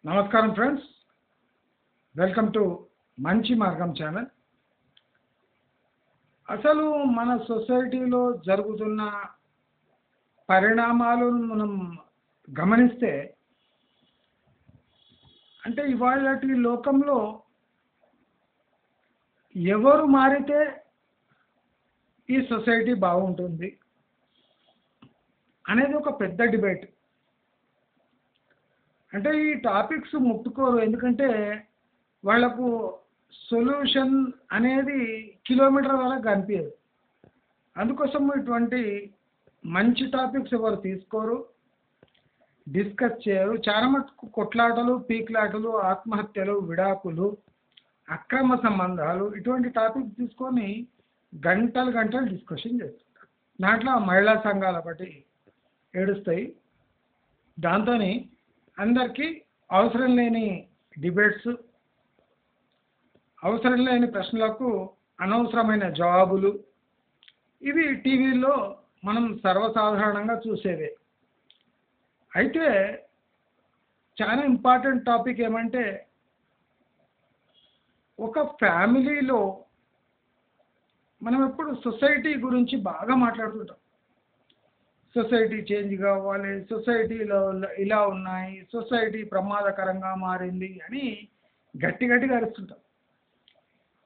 నమస్కారం friends, welcome to మంచి మార్గం ఛానల్. అసలు మన సొసైటీలో జరుగుతున్న పరిణామాలను మనం గమనిస్తే అంటే ఇవాళటి లోకంలో ఎవరు మారితే ఈ సొసైటీ బాగుంటుంది అనేది ఒక పెద్ద డిబేట్. అంటే ఈ టాపిక్స్ ముట్టుకోరు, ఎందుకంటే వాళ్లకు సొల్యూషన్ అనేది కిలోమీటర్ వరకు కనిపించదు. అందుకోసం ఇటువంటి మంచి టాపిక్స్ ఎవరు తీసుకోరు, డిస్కస్ చేయరు. చాలా మటుకు కొట్లాటలు, పీక్లాటలు, ఆత్మహత్యలు, విడాకులు, అక్రమ సంబంధాలు ఇటువంటి టాపిక్స్ తీసుకొని గంటలు గంటలు డిస్కషన్ చేస్తుంటారు. దాంట్లో మహిళా సంఘాల బట్టి ఏడుస్తాయి. దాంతో అందరికీ అవసరం లేని డిబేట్స్, అవసరం లేని ప్రశ్నలకు అనవసరమైన జవాబులు, ఇవి టీవీలో మనం సర్వసాధారణంగా చూసేవే. అయితే చాలా ఇంపార్టెంట్ టాపిక్ ఏమంటే, ఒక ఫ్యామిలీలో మనం ఎప్పుడు సొసైటీ గురించి బాగా మాట్లాడుతుంటాం. సొసైటీ చేంజ్ కావాలి, సొసైటీలో ఇలా ఉన్నాయి, సొసైటీ ప్రమాదకరంగా మారింది అని గట్టి గట్టిగా అరుస్తుంటాం.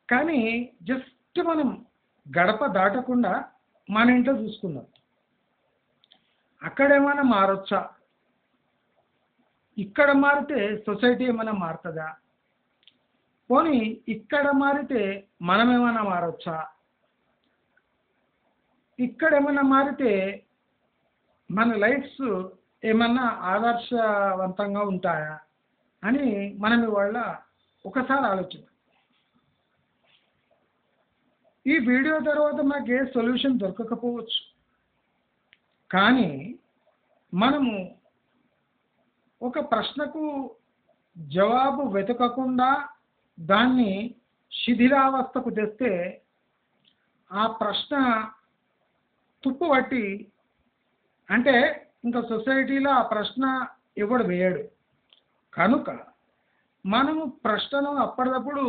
కానీ జస్ట్ మనం గడప దాటకుండా మన ఇంట్లో చూసుకుందాం. అక్కడేమైనా మారొచ్చా? ఇక్కడ మారితే సొసైటీ ఏమైనా మారుతుందా? పోనీ ఇక్కడ మారితే మనం ఏమైనా మారొచ్చా? ఇక్కడ ఏమైనా మారితే మన లైఫ్స్ ఏమన్నా ఆదర్శవంతంగా ఉంటాయా అని మనం ఇవాళ ఒకసారి ఆలోచిద్దాం. ఈ వీడియో తర్వాత మనకి ఏ సొల్యూషన్ దొరకకపోవచ్చు, కానీ మనము ఒక ప్రశ్నకు జవాబు వెతకకుండా దాన్ని శిథిలావస్థకు తెస్తే ఆ ప్రశ్న తుప్పుపట్టి, అంటే ఇంకా సొసైటీలో ఆ ప్రశ్న ఎవడు వేయడు. కనుక మనము ప్రశ్నను అప్పటికప్పుడు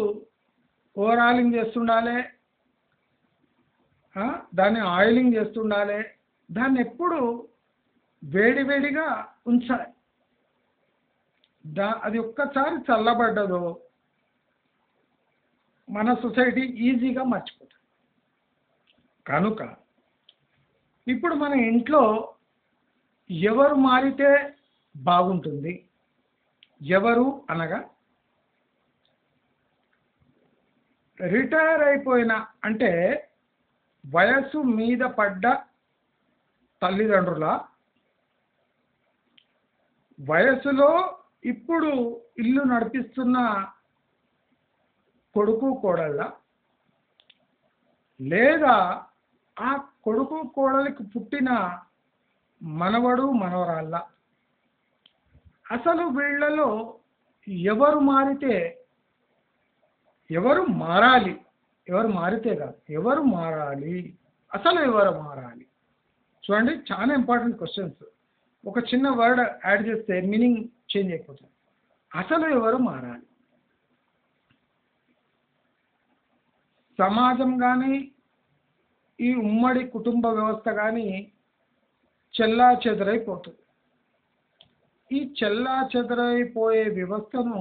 ఓవరాలింగ్ చేస్తుండాలి, దాన్ని ఆయిలింగ్ చేస్తుండాలి, దాన్ని ఎప్పుడు వేడివేడిగా ఉంచాలి. అది ఒక్కసారి చల్లబడ్డదో మన సొసైటీ ఈజీగా మర్చిపోతుంది. కనుక ఇప్పుడు మన ఇంట్లో ఎవరు మారితే బాగుంటుంది? ఎవరు అనగా రిటైర్ అయిపోయిన, అంటే వయసు మీద పడ్డ తల్లిదండ్రుల, వయసులో ఇప్పుడు ఇల్లు నడిపిస్తున్న కొడుకు కోడళ్ళ, లేదా ఆ కొడుకు కోడలికి పుట్టిన మనవడు మనవరాళ్ళ, అసలు వీళ్ళలో ఎవరు మారితే, ఎవరు మారాలి, ఎవరు మారితే కాదు, ఎవరు మారాలి, అసలు ఎవరు మారాలి? చూడండి, చాలా ఇంపార్టెంట్ క్వశ్చన్స్. ఒక చిన్న వర్డ్ యాడ్ చేస్తే మీనింగ్ చేంజ్ అయిపోతుంది. అసలు ఎవరు మారాలి? సమాజం కానీ, ఈ ఉమ్మడి కుటుంబ వ్యవస్థ కానీ చెల్లా చెదరైపోతుంది. ఈ చెల్లా చెదరైపోయే వ్యవస్థను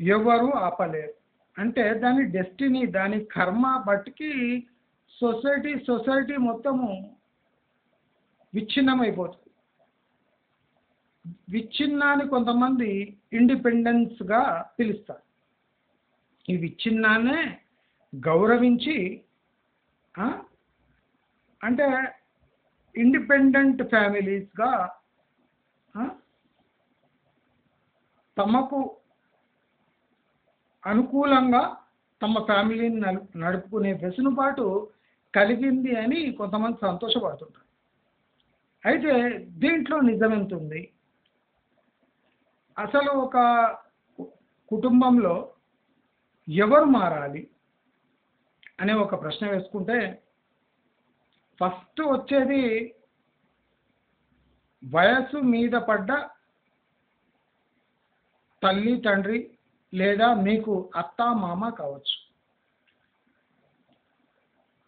ఎవరు ఆపలేరు. అంటే దాని డెస్టినీ, దాని కర్మ బట్టికి సొసైటీ మొత్తము విచ్ఛిన్నమైపోతుంది. విచ్ఛిన్నాన్ని కొంతమంది ఇండిపెండెన్స్గా పిలుస్తారు. ఈ విచ్ఛిన్నాన్నే గౌరవించి, అంటే ఇండిపెండెంట్ ఫ్యామిలీస్గా తమకు అనుకూలంగా తమ ఫ్యామిలీని నడుపుకునే వెసులుబాటు కలిగింది అని కొంతమంది సంతోషపడుతుంటారు. అయితే దీంట్లో నిజం ఎంత ఉంది? అసలు ఒక కుటుంబంలో ఎవరు మారాలి అనే ఒక ప్రశ్న వేసుకుంటే ఫస్ట్ వచ్చేది వయసు మీద పడ్డ తల్లి తండ్రి లేదా మీకు అత్త మామ కావచ్చు.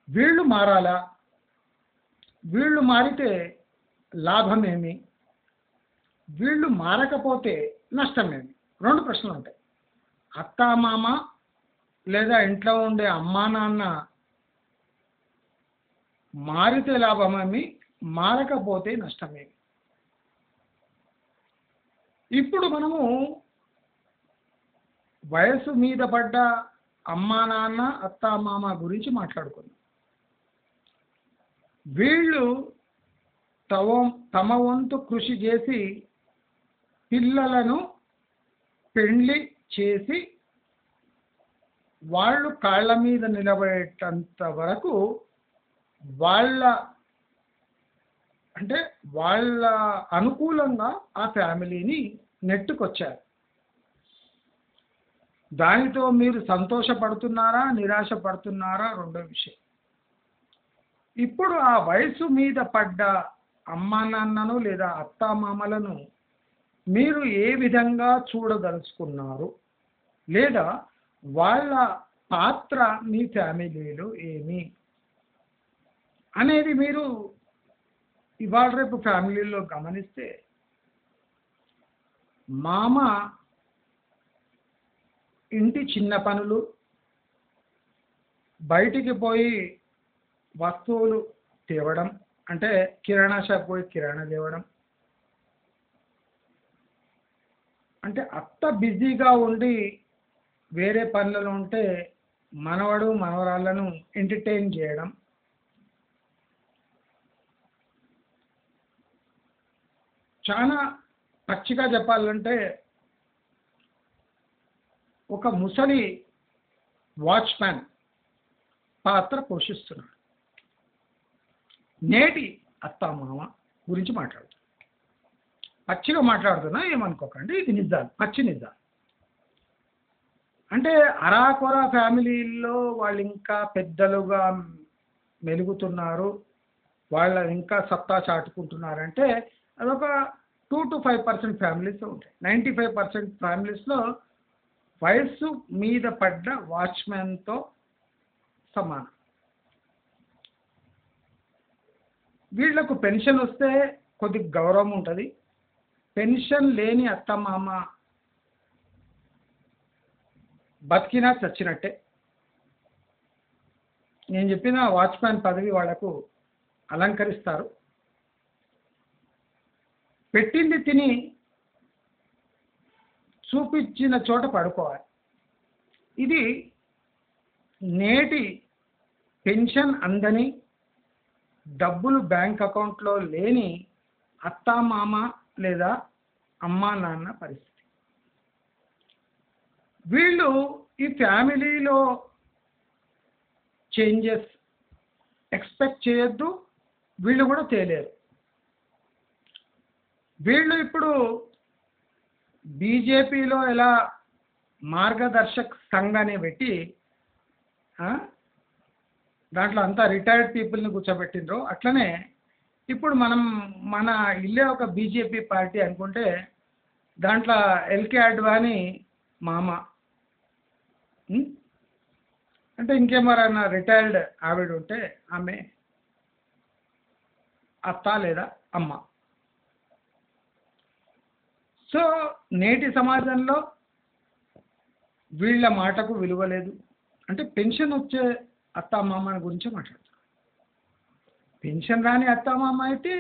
వీళ్ళు మారాలా? వీళ్ళు మారితే లాభమేమి? వీళ్ళు మారకపోతే నష్టమేమి? 2 ప్రశ్నలు ఉంటాయి. అత్త మామ లేదా ఇంట్లో ఉండే అమ్మా నాన్న మారితే లాభమేమి, మారకపోతే నష్టమేమి? ఇప్పుడు మనము వయసు మీద పడ్డ అమ్మా నాన్న అత్త మామ గురించి మాట్లాడుకుందాం. వీళ్ళు తమ వంతు కృషి చేసి పిల్లలను పెండ్లి చేసి వాళ్ళు కాళ్ళ మీద నిలబడేటంత వరకు వాళ్ళ అనుకూలంగా ఆ ఫ్యామిలీని నెట్టుకొచ్చారు. దానితో మీరు సంతోషపడుతున్నారా, నిరాశ పడుతున్నారా రెండో విషయం. ఇప్పుడు ఆ వయసు మీద పడ్డ అమ్మా నాన్నను లేదా అత్తామామలను మీరు ఏ విధంగా చూడదలుచుకున్నారు, లేదా వాళ్ళ పాత్ర మీ ఫ్యామిలీలో ఏమి అనేది మీరు ఇవాళ రేపు ఫ్యామిలీలో గమనిస్తే, మామ ఇంటి చిన్న పనులు, బయటికి పోయి వస్తువులు తేవడం, అంటే కిరాణా షాప్ పోయి కిరాణా తేవడం, అంటే అత్త బిజీగా ఉండి వేరే పనులలో ఉంటే మనవడు మనవరాళ్ళను ఎంటర్టైన్ చేయడం, చాలా పచ్చిగా చెప్పాలంటే ఒక ముసలి వాచ్మ్యాన్ పాత్ర పోషిస్తున్నాడు. నేటి అత్తామామ గురించి మాట్లాడుతున్నా, పచ్చిగా మాట్లాడుతున్నా, ఏమనుకోకండి, ఇది నిజాలు, పచ్చి నిజాలు. అంటే అరాకొర ఫ్యామిలీల్లో వాళ్ళు ఇంకా పెద్దలుగా మెలుగుతున్నారు, వాళ్ళ ఇంకా సత్తా చాటుకుంటున్నారంటే అదొక 2 to 5% ఫ్యామిలీస్ ఉంటాయి. 95% ఫ్యామిలీస్లో వయస్సు మీద పడ్డ వాచ్మ్యాన్తో సమానం. వీళ్లకు పెన్షన్ వస్తే కొద్ది గౌరవం ఉంటుంది. పెన్షన్ లేని అత్తమామ బతికినా చచ్చినట్టే. నేను చెప్పిన వాచ్మ్యాన్ పదవి వాళ్లకు అలంకరిస్తారు. పెట్టింది తిని చూపించిన చోట పడుకోవాలి. ఇది నేటి పెన్షన్ అందని, డబ్బులు బ్యాంక్ అకౌంట్లో లేని అత్తామామ లేదా అమ్మా నాన్న పరిస్థితి. వీళ్ళు ఈ ఫ్యామిలీలో చేంజెస్ ఎక్స్పెక్ట్ చేయొద్దు, వీళ్ళు కూడా తేలేరు. వీళ్ళు ఇప్పుడు బీజేపీలో ఎలా మార్గదర్శక్ సంఘ్ అనే పెట్టి దాంట్లో అంతా రిటైర్డ్ పీపుల్ని కూర్చోబెట్టిండ్రో అట్లనే ఇప్పుడు మన ఇల్లే ఒక బీజేపీ పార్టీ అనుకుంటే దాంట్లో ఎల్కే అడ్వాణి మామ, అంటే ఇంకేమన్నా రిటైర్డ్ ఆవిడ ఉంటే ఆమె అత్త లేదా అమ్మ. సో నేటి సమాజంలో వీళ్ళ మాటకు విలువ లేదు. అంటే పెన్షన్ వచ్చే అత్తామామ గురించి మాట్లాడుతారు. పెన్షన్ రాని అత్తామామ అయితే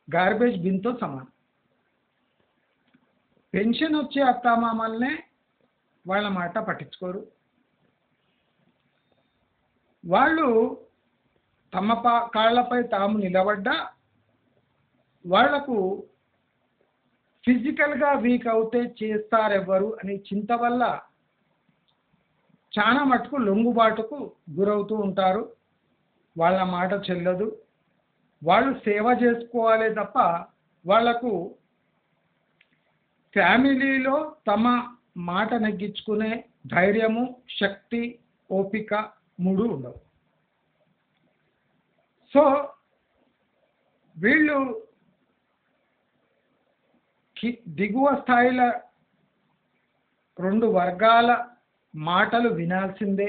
గార్బేజ్ బిన్తో సమానం. పెన్షన్ వచ్చే అత్తామామల్నే వాళ్ళ మాట పట్టించుకోరు. వాళ్ళు తమ కాళ్ళపై తాము నిలబడ్డా వాళ్లకు ఫిజికల్గా వీక్ అవుతే చేస్తారెవ్వరు అనే చింత వల్ల చాలా మటుకు లొంగుబాటుకు గురవుతూ ఉంటారు. వాళ్ళ మాట చెల్లదు. వాళ్ళు సేవ చేసుకోవాలే తప్ప వాళ్లకు ఫ్యామిలీలో తమ మాట నెగ్గించుకునే ధైర్యము, శక్తి, ఓపిక మూడు ఉండవు. సో వీళ్ళు దిగువ స్థాయిల రెండు వర్గాల మాటలు వినాల్సిందే.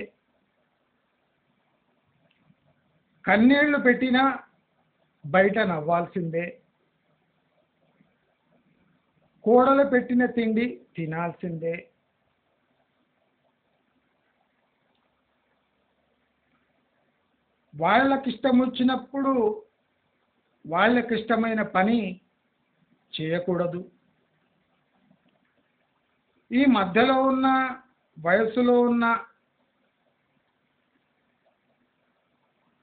కన్నీళ్లు పెట్టినా బయట నవ్వాల్సిందే. కోడలు పెట్టిన తిండి తినాల్సిందే. వాళ్ళకిష్టం వచ్చినప్పుడు వాళ్ళకిష్టమైన పని చేయకూడదు. ఈ మధ్యలో ఉన్న వయసులో ఉన్న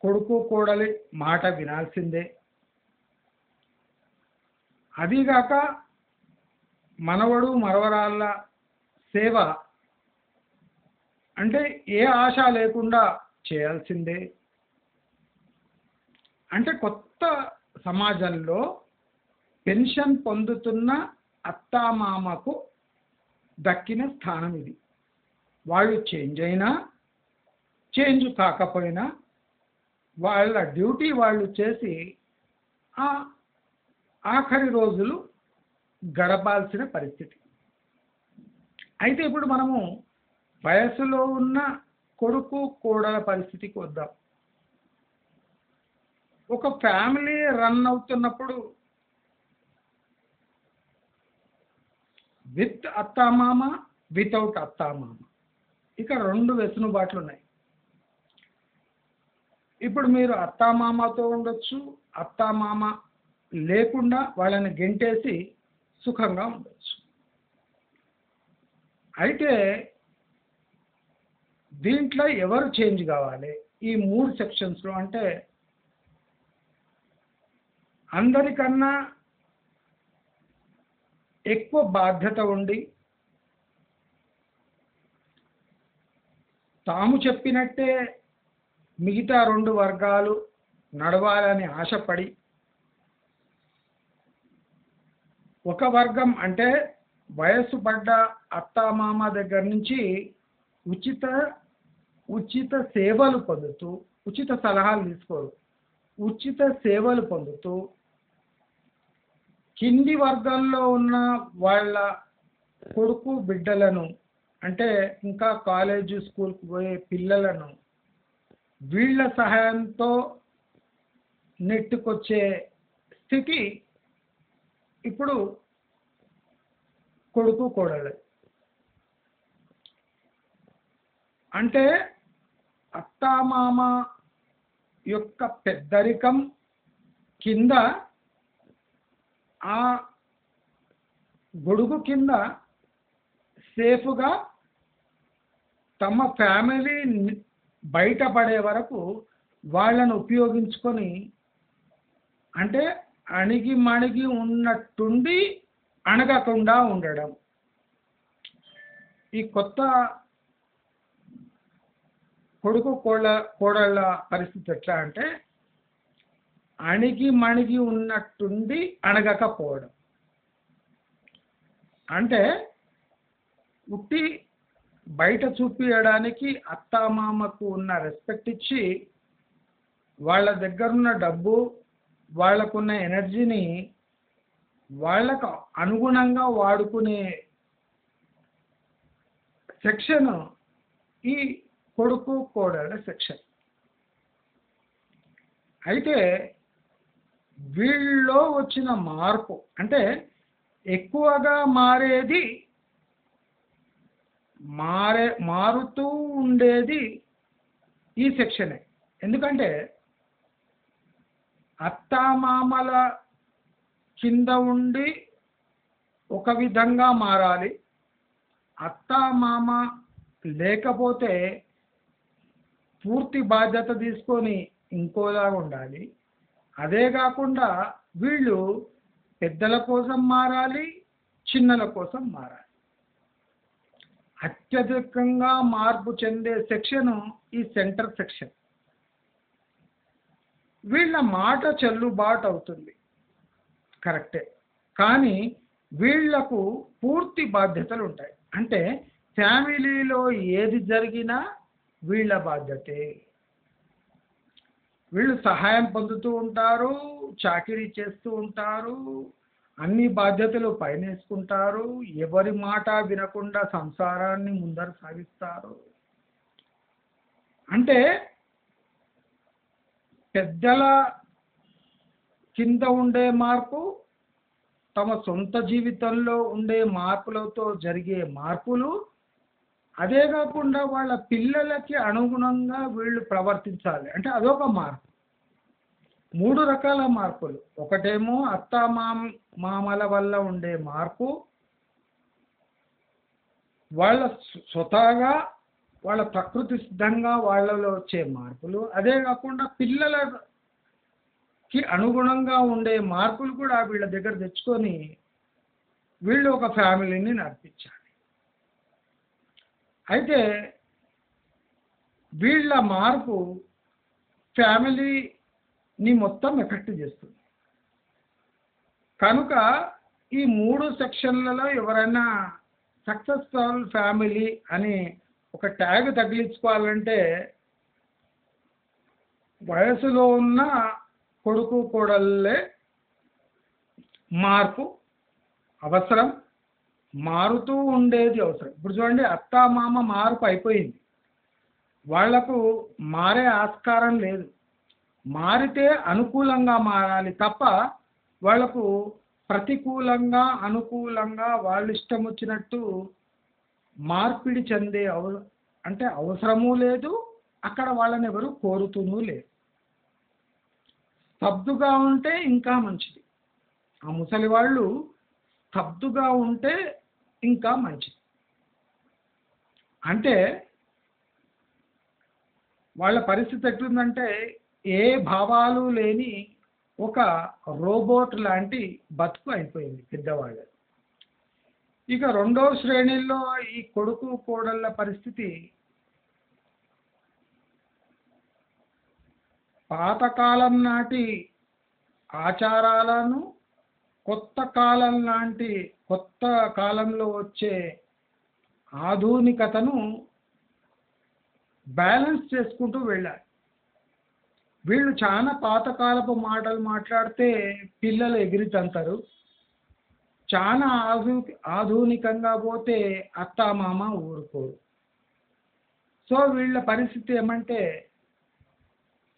కొడుకు కోడలి మాట వినాల్సిందే. అదీగాక మనవడు మనవరాళ్ళ సేవ అంటే ఏ ఆశ లేకుండా చేయాల్సిందే. అంటే కొత్త సమాజంలో పెన్షన్ పొందుతున్న అత్తామామకు దక్కిన స్థానం ఇది. వాళ్ళు చేంజ్ అయినా చేంజ్ కాకపోయినా వాళ్ళ డ్యూటీ వాళ్ళు చేసి ఆఖరి రోజులు గడపాల్సిన పరిస్థితి. అయితే ఇప్పుడు మనము వయసులో ఉన్న కొడుకు కోడల పరిస్థితికి వద్దాం. ఒక ఫ్యామిలీ రన్ అవుతున్నప్పుడు విత్ అత్తామామ, వితౌట్ అత్తామామ, ఇక రెండు వెసులుబాట్లు ఉన్నాయి. ఇప్పుడు మీరు అత్తామామతో ఉండొచ్చు, అత్తామామ లేకుండా వాళ్ళని గెంటేసి సుఖంగా ఉండొచ్చు. అయితే దీంట్లో ఎవరు చేంజ్ కావాలి? ఈ 3 సెక్షన్స్లో అంటే అందరికన్నా ఎక్కువ బాధ్యత ఉండి తాము చెప్పినట్టే మిగతా 2 వర్గాలు నడవాలని ఆశపడి ఒక వర్గం అంటే వయసు పడ్డ అత్తామామ దగ్గర నుంచి ఉచిత సేవలు పొందుతూ, ఉచిత సలహాలు తీసుకోరు, ఉచిత సేవలు పొందుతూ కింది వర్గంలో ఉన్న వాళ్ళ కొడుకు బిడ్డలను అంటే ఇంకా కాలేజీ స్కూల్కి పోయే పిల్లలను వీళ్ళ సహాయంతో నెట్టుకొచ్చే స్థితి ఇప్పుడు కొడుకు కోడలు. అంటే అత్తామామ యొక్క పెద్దరికం కింద ఆ గొడుగు కింద సేఫ్గా తమ ఫ్యామిలీ బయటపడే వరకు వాళ్ళను ఉపయోగించుకొని అంటే అణిగి మణిగి ఉన్నట్టుండి అణగకుండా ఉండడం. ఈ కొత్త కొడుకు కోడళ్ళ పరిస్థితి ఎట్లా అంటే అణిగి మణిగి ఉన్నట్టుండి అణగకపోవడం. అంటే ఉట్టి బయట చూపించడానికి అత్తామామకు ఉన్న రెస్పెక్ట్ ఇచ్చి వాళ్ళ దగ్గరున్న డబ్బు వాళ్ళకున్న ఎనర్జీని వాళ్ళకు అనుగుణంగా వాడుకునే సెక్షన్ ఈ కొడుకు కోడళ్ళ సెక్షన్. అయితే వీళ్ళలో వచ్చిన మార్పు అంటే ఎక్కువగా మారుతూ ఉండేది ఈ సెక్షనే. ఎందుకంటే అత్తామామల కింద ఉండి ఒక విధంగా మారాలి, అత్తామామ లేకపోతే పూర్తి బాధ్యత తీసుకొని ఇంకోలా ఉండాలి. అదే కాకుండా వీళ్ళు పెద్దల కోసం మారాలి, చిన్నల కోసం మారాలి. అత్యధికంగా మార్పు చెందే సెక్షను ఈ సెంటర్ సెక్షన్. వీళ్ళ మాట చెల్లుబాటు అవుతుంది కరెక్టే, కానీ వీళ్లకు పూర్తి బాధ్యతలు ఉంటాయి. అంటే ఫ్యామిలీలో ఏది జరిగినా వీళ్ళ బాధ్యతే. వీళ్ళు సహాయం పొందుతూ ఉంటారు, చాకిరీ చేస్తూ ఉంటారు, అన్ని బాధ్యతలు పైనేసుకుంటారు, ఎవరి మాట వినకుండా సంసారాన్ని ముందరు సాగిస్తారు. అంటే పెద్దల కింద ఉండే మార్పు, తమ సొంత జీవితంలో ఉండే మార్పులతో జరిగే మార్పులు, అదే కాకుండా వాళ్ళ పిల్లలకి అనుగుణంగా వీళ్ళు ప్రవర్తించాలి. అంటే అదొక మార్పు. 3 రకాల మార్పులు. ఒకటేమో మామల వల్ల ఉండే మార్పు, వాళ్ళ స్వతహాగా వాళ్ళ ప్రకృతి సిద్ధంగా వాళ్ళలో వచ్చే మార్పులు, అదే కాకుండా పిల్లలకి అనుగుణంగా ఉండే మార్పులు కూడా వీళ్ళ దగ్గర తెచ్చుకొని వీళ్ళు ఒక ఫ్యామిలీని నడిపించాలి. అయితే వీళ్ళ మార్పు ఫ్యామిలీని మొత్తం ఎఫెక్ట్ చేస్తుంది. కనుక ఈ 3 సెక్షన్లలో ఎవరైనా సక్సెస్ఫుల్ ఫ్యామిలీ అని ఒక ట్యాగ్ తగిలించుకోవాలంటే వయసులో ఉన్న కొడుకు కోడళ్ళే మార్పు అవసరం, మారుతూ ఉండేది అవసరం. ఇప్పుడు చూడండి, అత్త మామ మార్పు అయిపోయింది, వాళ్లకు మారే ఆస్కారం లేదు. మారితే అనుకూలంగా మారాలి తప్ప వాళ్లకు ప్రతికూలంగా అనుకూలంగా వాళ్ళు ఇష్టం వచ్చినట్టు మార్పిడి చెందే అంటే అవసరమూ లేదు, అక్కడ వాళ్ళని ఎవరు కోరుతూనూ లేదు. స్తబ్దుగా ఉంటే ఇంకా మంచిది. ఆ ముసలి వాళ్ళు స్తబ్దుగా ఉంటే ఇంకా మంచిది. అంటే వాళ్ళ పరిస్థితి ఎట్లుందంటే ఏ భావాలు లేని ఒక రోబోట్ లాంటి బతుకు అయిపోయింది పెద్దవాళ్ళ. ఇక 2వ శ్రేణిలో ఈ కొడుకు కోడళ్ళ పరిస్థితి పాతకాలం నాటి ఆచారాలను కొత్త కాలంలో వచ్చే ఆధునికతను బ్యాలెన్స్ చేసుకుంటూ వెళ్ళాలి. వీళ్ళు చాలా పాతకాలపు మాటలు మాట్లాడితే పిల్లలు ఎగిరితంటారు, చాలా ఆధునికంగా పోతే అత్త మామ ఊరుకోరు. సో వీళ్ళ పరిస్థితి ఏమంటే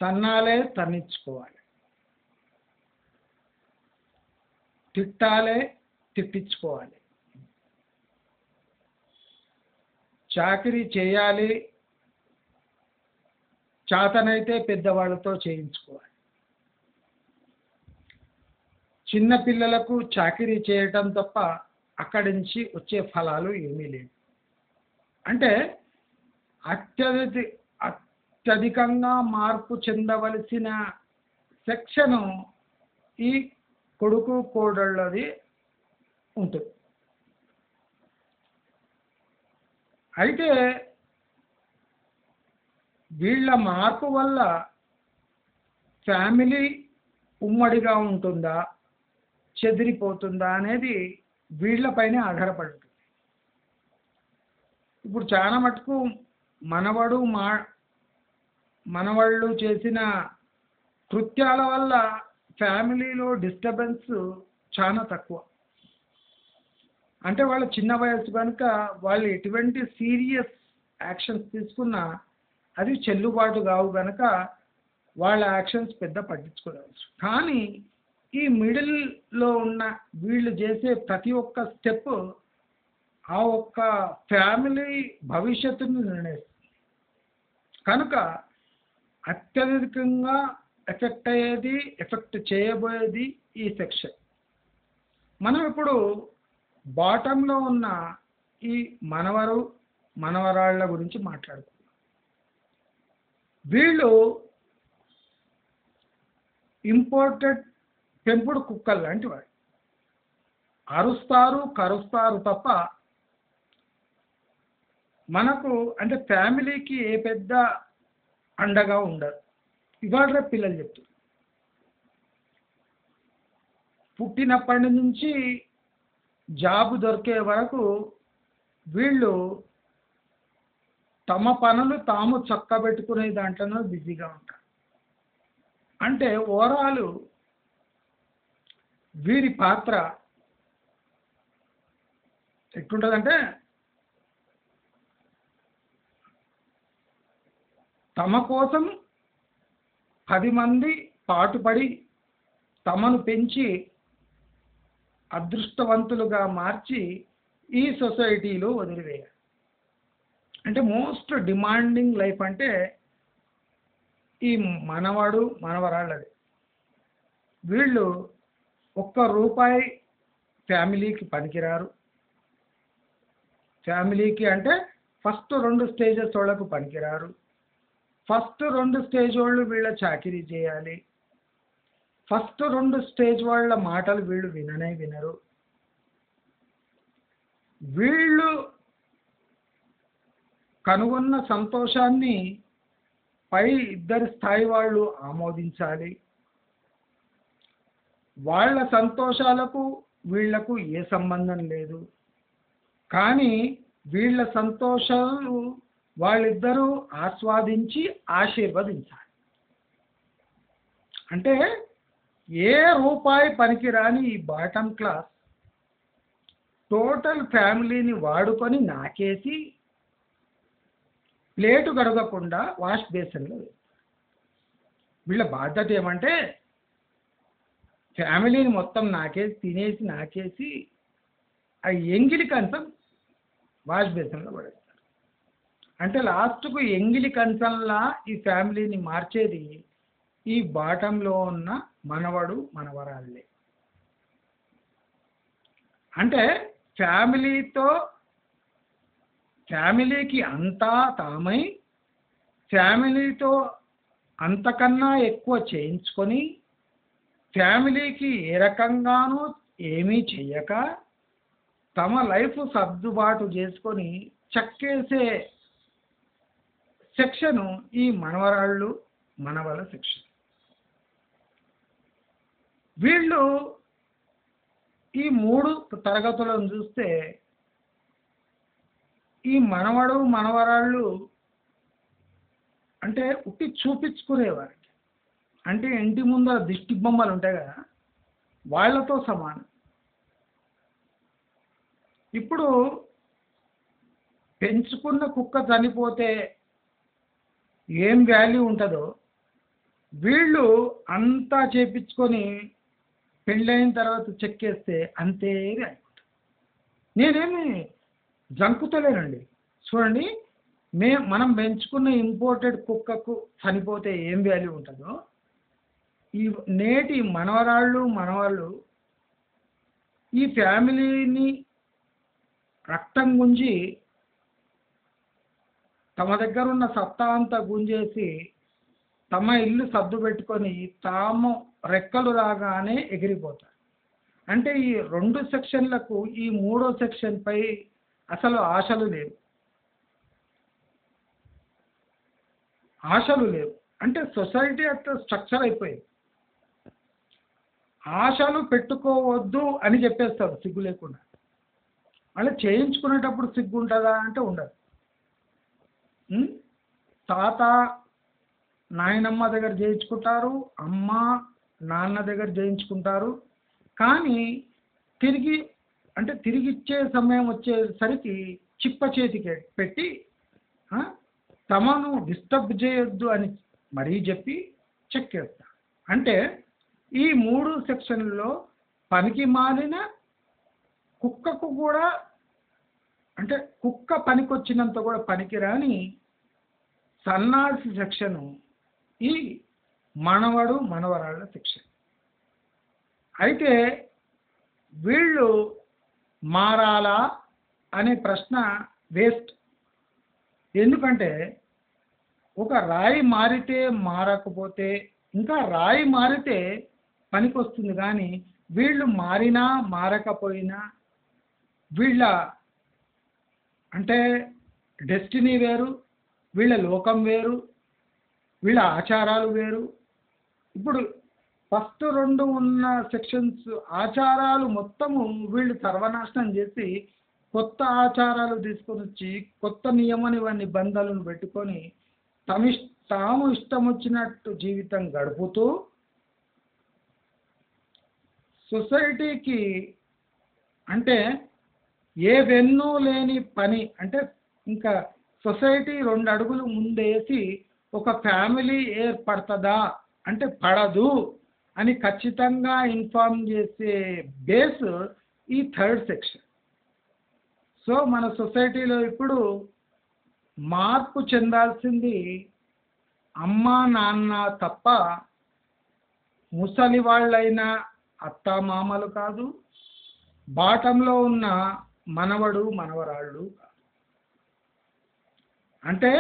తన్నాలే, తన్నించుకోవాలి, తిట్టాలే, తిట్టించుకోవాలి, చాకరీ చేయాలి, చాతనైతే పెద్దవాళ్ళతో చేయించుకోవాలి. చిన్న పిల్లలకు చాకరీ చేయటం తప్ప అక్కడి నుంచి వచ్చే ఫలాలు ఏమీ లేవు. అంటే అత్యధికంగా మార్పు చెందవలసిన సెక్షను ఈ కొడుకు కోడళ్ళది ఉంటుంది. అయితే వీళ్ళ మార్పు వల్ల ఫ్యామిలీ ఉమ్మడిగా ఉంటుందా, చెదిరిపోతుందా అనేది వీళ్ళపైనే ఆధారపడుతుంది. ఇప్పుడు చాలా మటుకు మనవాళ్ళు చేసిన కృత్యాల వల్ల ఫ్యామిలీలో డిస్టర్బెన్స్ చాలా తక్కువ. అంటే వాళ్ళ చిన్న వయసు కనుక వాళ్ళు ఎటువంటి సీరియస్ యాక్షన్స్ తీసుకున్నా అది చెల్లుబాటు కావు కనుక వాళ్ళ యాక్షన్స్ పెద్ద పట్టించుకోవచ్చు. కానీ ఈ మిడిల్లో ఉన్న వీళ్ళు చేసే ప్రతి ఒక్క స్టెప్ ఆ ఒక్క ఫ్యామిలీ భవిష్యత్తును నిర్ణయిస్తుంది. కనుక అత్యధికంగా ఎఫెక్ట్ చేయబోయేది ఈ సెక్షన్. మనం ఇప్పుడు బాటంలో ఉన్న ఈ మనవరాళ్ళ గురించి మాట్లాడుకుందాం. వీళ్ళు ఇంపోర్టెడ్ పెంపుడు కుక్కలు లాంటి వాడు. అరుస్తారు, కరుస్తారు తప్ప మనకు అంటే ఫ్యామిలీకి ఏ పెద్ద అండగా ఉండదు. ఇవాళ రేపు పిల్లలు చెప్తారు, పుట్టినప్పటి నుంచి జాబు దొరికే వరకు వీళ్ళు తమ పనులు తాము చక్కబెట్టుకునే దాంట్లోనే బిజీగా ఉంటారు. అంటే ఓవరాల్ వీరి పాత్ర ఎట్లుంటుందంటే తమ కోసం 10 మంది పాటుపడి తమను పెంచి అదృష్టవంతులుగా మార్చి ఈ సొసైటీలో వదిలివేయాలి. అంటే మోస్ట్ డిమాండింగ్ లైఫ్ అంటే ఈ మనవాడు మనవరాళ్ళది. వీళ్ళు ఒక్క రూపాయి ఫ్యామిలీకి పనికిరారు. ఫ్యామిలీకి అంటే ఫస్ట్ 2 స్టేజెస్ వాళ్ళకు పనికిరారు. ఫస్ట్ 2 స్టేజ్ వాళ్ళు వీళ్ళ చాకిరీ చేయాలి. ఫస్ట్ 2 స్టేజ్ వాళ్ళ మాటలు వీళ్ళు విననే వినరు. వీళ్ళు కనుగొన్న సంతోషాన్ని పై 2 స్థాయి వాళ్ళు ఆమోదించాలి. వాళ్ళ సంతోషాలకు వీళ్లకు ఏ సంబంధం లేదు. కానీ వీళ్ళ సంతోషాలు వాళ్ళిద్దరూ ఆస్వాదించి ఆశీర్వదించాలి. అంటే ఏ రూపాయి పనికిరాని ఈ బాటమ్ క్లాస్ టోటల్ ఫ్యామిలీని వాడుకొని నాకేసి ప్లేటు కడగకుండా వాష్ బేసిన్లో వీళ్ళ బాధ్యత ఏమంటే ఫ్యామిలీని మొత్తం నాకేసి తినేసి నాకేసి ఆ ఎంగిలి కంచం వాష్ బేసిన్లో పడేస్తారు. అంటే లాస్ట్కు ఎంగిలి కంచంలా ఈ ఫ్యామిలీని మార్చేది ఈ బాటంలో ఉన్న మనవడు మనవరాళ్ళే. అంటే ఫ్యామిలీకి అంతా తామై ఫ్యామిలీతో అంతకన్నా ఎక్కువ చేయించుకొని ఫ్యామిలీకి ఏ రకంగానూ ఏమీ చెయ్యక తమ లైఫ్ సర్దుబాటు చేసుకొని చక్కేసే సెక్షను ఈ మనవరాళ్ళు మనవల సెక్షన్. వీళ్ళు ఈ 3 తరగతులను చూస్తే ఈ మనవడు మనవరాళ్ళు అంటే ఉట్టి చూపించుకునేవారికి, అంటే ఇంటి ముందర దిష్టి బొమ్మలు ఉంటాయి కదా, వాళ్ళతో సమానం. ఇప్పుడు పెంచుకున్న కుక్క చనిపోతే ఏం వాల్యూ ఉంటుందో వీళ్ళు అంతా చేపించుకొని పెళ్ళైన తర్వాత చెక్కేస్తే అంతే వాల్యూ. నేనేమి జంకుతలేనండి. చూడండి, మనం పెంచుకున్న ఇంపోర్టెడ్ కుక్కకు చనిపోతే ఏం వాల్యూ ఉంటుందో ఈ నేటి మనవాళ్ళు ఈ ఫ్యామిలీని రక్తం గుంజి తమ దగ్గర ఉన్న సత్తా అంతా గుంజేసి తమ ఇల్లు సర్దు పెట్టుకొని తాము రెక్కలు రాగానే ఎగిరిపోతారు. అంటే ఈ 2 సెక్షన్లకు ఈ 3వ సెక్షన్పై అసలు ఆశలు లేవు. అంటే సొసైటీ అట్లా స్ట్రక్చర్ అయిపోయింది. ఆశలు పెట్టుకోవద్దు అని చెప్పేస్తారు సిగ్గు లేకుండా. అలా చేయించుకునేటప్పుడు సిగ్గు ఉంటుందా అంటే ఉండదు. తాత నాయనమ్మ దగ్గర చేయించుకుంటారు, అమ్మ నాన్న దగ్గర చేయించుకుంటారు. కానీ తిరిగిచ్చే సమయం వచ్చేసరికి చిప్ప చేతికి పెట్టి తమను డిస్టర్బ్ చేయొద్దు అని మరీ చెప్పి చెక్కేస్తారు. అంటే ఈ 3 సెక్షన్లలో పనికి మాలిన కుక్కకు కూడా, అంటే కుక్క పనికొచ్చినంత కూడా పనికిరాని సన్నాసి సెక్షను ఈ మనవడు మనవరాళ్ళ సెక్షన్. అయితే వీళ్ళు మారాలా అనే ప్రశ్న వేస్ట్. ఎందుకంటే ఒక రాయి మారితే మారకపోతే, ఇంకా రాయి మారితే పనికొస్తుంది. కానీ వీళ్ళు మారినా మారకపోయినా వీళ్ళ అంటే డెస్టినీ వేరు, వీళ్ళ లోకం వేరు, వీళ్ళ ఆచారాలు వేరు. ఇప్పుడు ఫస్ట్ 2 ఉన్న సెక్షన్స్ ఆచారాలు మొత్తము వీళ్ళు సర్వనాశనం చేసి కొత్త ఆచారాలు తీసుకొని వచ్చి కొత్త నియమ నిబంధనలను పెట్టుకొని తాము ఇష్టం వచ్చినట్టు జీవితం గడుపుతూ సొసైటీకి అంటే ఏ వెన్ను లేని పని అంటే ఇంకా సొసైటీ 2 అడుగులు ముందేసి ఒక ఫ్యామిలీ ఏర్పడుతుందా అంటే పడదు అని ఖచ్చితంగా ఇన్ఫార్మ్ చేసే బేస్ ఈ థర్డ్ సెక్షన్. సో మన సొసైటీలో ఇప్పుడు మార్పు చెందాల్సింది అమ్మ నాన్న తప్ప ముసలి వాళ్ళైనా అత్తామామలు కాదు, బాటంలో ఉన్న మనవడు మనవరాళ్ళు కాదు. అంటే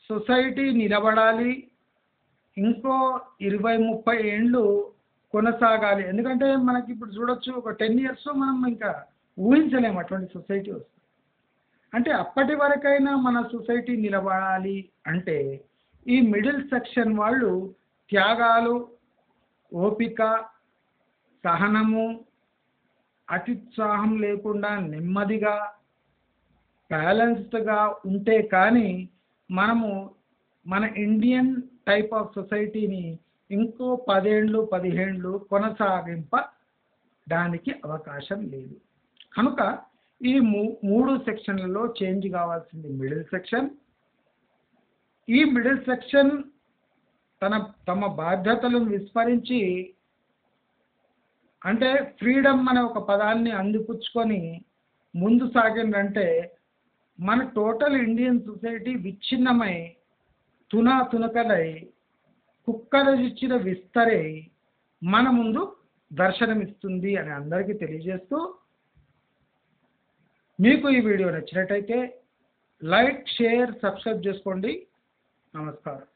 సొసైటీ నిలబడాలి, ఇంకో 20-30 ఏండ్లు కొనసాగాలి. ఎందుకంటే మనకి ఇప్పుడు చూడొచ్చు ఒక 10 ఇయర్స్లో మనం ఇంకా ఊహించలేము అటువంటి సొసైటీ వస్తుంది. అంటే అప్పటి వరకైనా మన సొసైటీ నిలబడాలి అంటే ఈ మిడిల్ సెక్షన్ వాళ్ళు త్యాగాలు, ఓపిక, సహనము, అత్యుత్సాహం లేకుండా నెమ్మదిగా బ్యాలెన్స్డ్గా ఉంటే కానీ మనము మన ఇండియన్ టైప్ ఆఫ్ సొసైటీని ఇంకో 10 ఏండ్లు 15 ఏండ్లు కొనసాగింపడానికి అవకాశం లేదు. కనుక ఈ 3 సెక్షన్లలో చేంజ్ కావాల్సింది మిడిల్ సెక్షన్. ఈ మిడిల్ సెక్షన్ తమ బాధ్యతలను విస్మరించి అంటే ఫ్రీడమ్ అనే ఒక పదాన్ని అందిపుచ్చుకొని ముందు సాగిందంటే మన టోటల్ ఇండియన్ సొసైటీ విచ్ఛిన్నమై తునకలై కుక్కలు ఇచ్చిన విస్తరై మన ముందు దర్శనమిస్తుంది అని అందరికీ తెలియజేస్తూ, మీకు ఈ వీడియో నచ్చినట్టయితే లైక్, షేర్, సబ్స్క్రైబ్ చేసుకోండి. నమస్కారం.